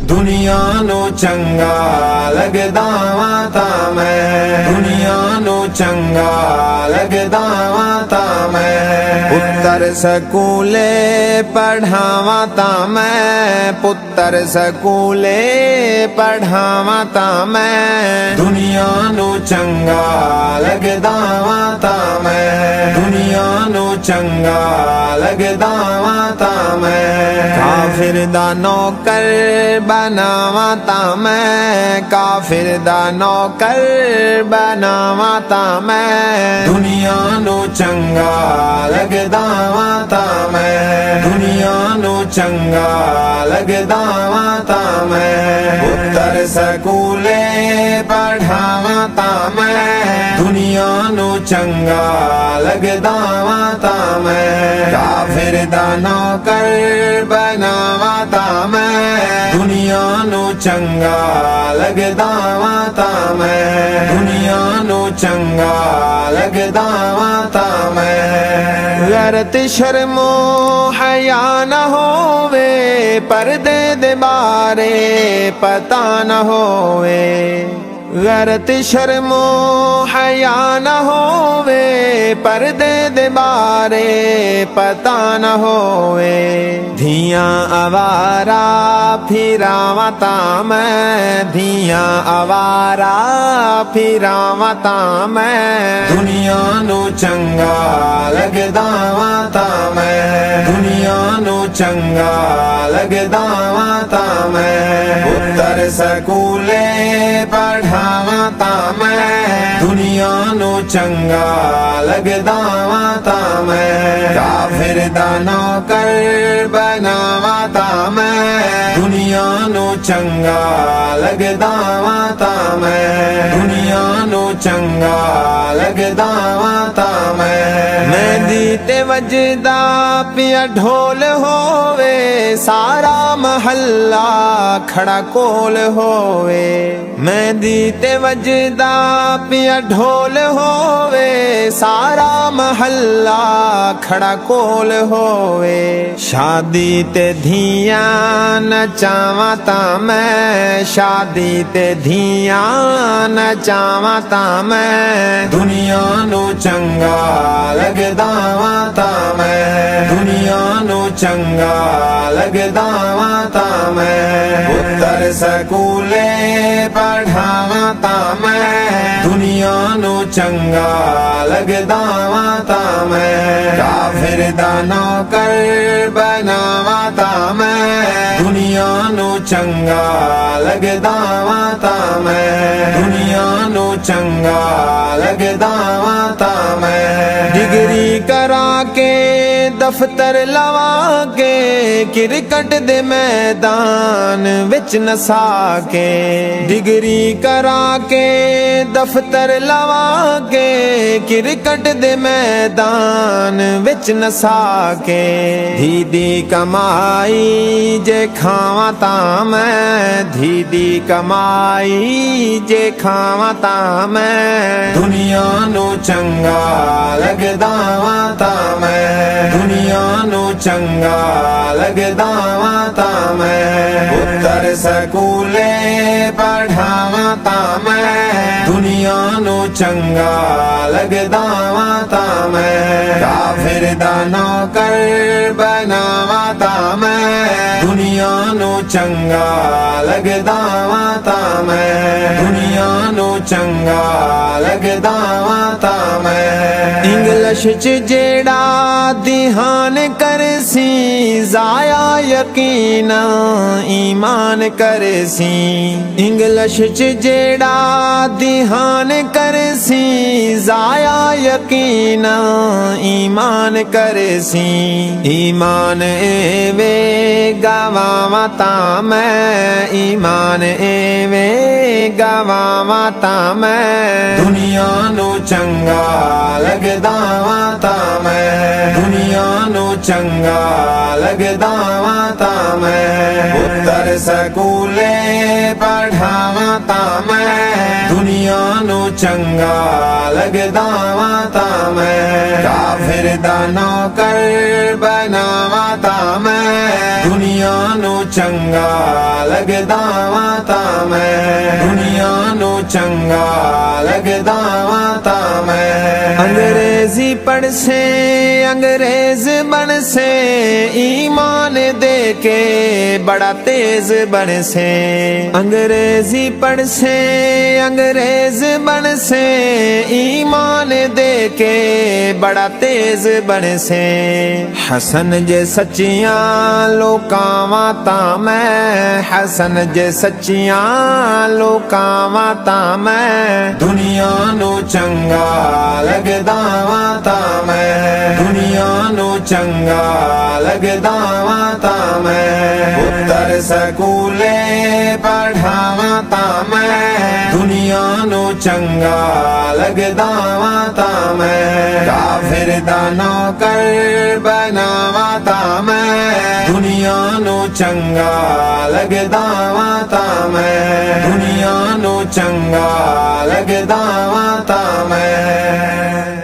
दुनिया नू चंगा लगदा वां तां मैं, दुनिया नू चंगा लगदा वां तां मैं। पुत्तर स्कूले पढ़ावां तां मैं, पुत्तर स्कूले पढ़ावां तां मैं। दुनिया नू चंगा लगदा वां तां मैं, दुनिया नू चंगा लगदा वां तां मैं। काफिर दा नौकर बनावां तां मैं, काफिर दा नौकर बनावां तां मैं। दुनिया नू चंगा लगदा वां तां मैं, दुनिया नू चंगा लगदा वां तां मैं। पुत्तर स्कूले पढ़ावां तां मैं, दुनिया नू चंगा लगदा वां तां मैं। काफिर दा नौकर बनावां तां मैं, दुनिया नू चंगा लगदा वां तां मैं, दुनिया नू चंगा लगदा वां तां मैं। गैरत शर्मो हया न होवे, पर्दे दे बारे पता न होवे। गैरत शर्मो हया न होवे, पर्दे दे बारे पता न होवे। धियां आवारा फिरावां तां मैं, धियां आवारा फिरावां तां मैं। दुनिया नू चंगा लगदा वां तां मैं, दुनिया नू चंगा लगदा वां तां मैं। पुत्तर स्कूले पढ़ावां तां मैं, दुनिया नू चंगा लगदा वां तां मैं। काफिर दा नौकर बनावां तां मैं, दुनिया नू चंगा लगदा वां तां मैं, दुनिया नू चंगा लगदा वां तां मैं। मेहंदी ते वजदा पिया ढोल होवे, सारा महल्ला खड़ा कोल होवे। मेहंदी ते वजदा पिया ढोल होवे, सारा महल्ला खड़ा कोल होवे। शादी ते धियां नचावां तां मैं, शादी ते धियां नचावां तां मैं। दुनिया नू चंगा लगदा वां तां मैं, दुनिया नू चंगा लगदा वां तां मैं। पुत्तर स्कूले पढ़ावां तां मैं, दुनिया नू चंगा लगदा वां तां मैं। काफिर दा नौकर बनावां तां मैं, दुनिया नू चंगा लगदा वां तां मैं, दुनिया नू चंगा लगदा वां तां मैं। डिग्री करा के दफ्तर लवा के, क्रिकेट दे मैदान विच नसा के। डिग्री करा के दफ्तर लवा के, क्रिकेट दे मैदान विच नसा के। धी दी कमाई जे खावां तां मैं, धी दी कमाई जे खावां तां मैं। दुनिया नू चंगा लगदा वां तां मैं, दुनिया नू चंगा लगदा वां तां मैं। पुत्तर स्कूले पढ़ावां तां मैं, दुनिया नू चंगा लगदा वां तां मैं। काफिर दा नौकर बनावां तां मैं, दुनिया नू चंगा लगदा वां तां मैं, दुनिया नू चंगा लगदा वां तां मैं। इंग्लिश च जेड़ा ध्यान करसी, जाया यकीन ईमान करसी। इंग्लिश च जेड़ा ध्यान करसी, जाया यकीन ईमान करसी। ईमान एवे गवावां तां मैं, ईमान एवे गवावां तां मैं। दुनिया नू चंगा लगदा वां तां मैं, ਦੁਨੀਆ ਨੂੰ ਚੰਗਾ ਲੱਗਦਾ ਤਾਂ ਮੈਂ ਪੁੱਤਰ ਸਕੂਲੇ ਪੜ੍ਹਾਵਾਂ ਤਾਂ ਮੈਂ ਦੁਨੀਆ ਨੂੰ ਚੰਗਾ ਲੱਗਦਾ ਤਾਂ ਮੈਂ ਕਾਫਿਰ ਦਾ ਨੌਕਰ ਬਣਾਵਾਂ ਤਾਂ ਮੈਂ ਦੁਨੀਆ ਨੂੰ ਚੰਗਾ ਲੱਗਦਾ ਤਾਂ ਮੈਂ ਦੁਨੀਆ ਨੂੰ ਚੰਗਾ ਲੱਗਦਾ ਤਾਂ ਮੈਂ अंग्रेजी पढ़ से अंग्रेज बन से ईमान दे के बड़ा तेज बन से अंग्रेजी पढ़ से अंग्रेज बन से ईमान दे के बड़ा तेज बन से हसन जे सच्चियां लोकावां तां मैं हसन जे सच्चियां लोकावां तां मैं दुनिया नू चंगा लगदा ਤਾਂ ਮੈਂ ਦੁਨੀਆ ਨੂੰ ਚੰਗਾ ਲੱਗਦਾ ਤਾਂ ਮੈਂ ਪੁੱਤਰ ਸਕੂਲੇ ਪੜ੍ਹਾਵਾਂ ਤਾਂ ਮੈਂ ਦੁਨੀਆ ਨੂੰ ਚੰਗਾ ਲੱਗਦਾ ਤਾਂ ਮੈਂ ਕਾਫਿਰ ਦਾ ਨੌਕਰ ਬਣਾਵਾਂ ਤਾਂ ਮੈਂ ਦੁਨੀਆ ਨੂੰ ਚੰਗਾ ਲੱਗਦਾ ਤਾਂ ਮੈਂ ਦੁਨੀਆ ਨੂੰ ਚੰਗਾ ਲੱਗਦਾ ਤਾਂ ਮੈਂ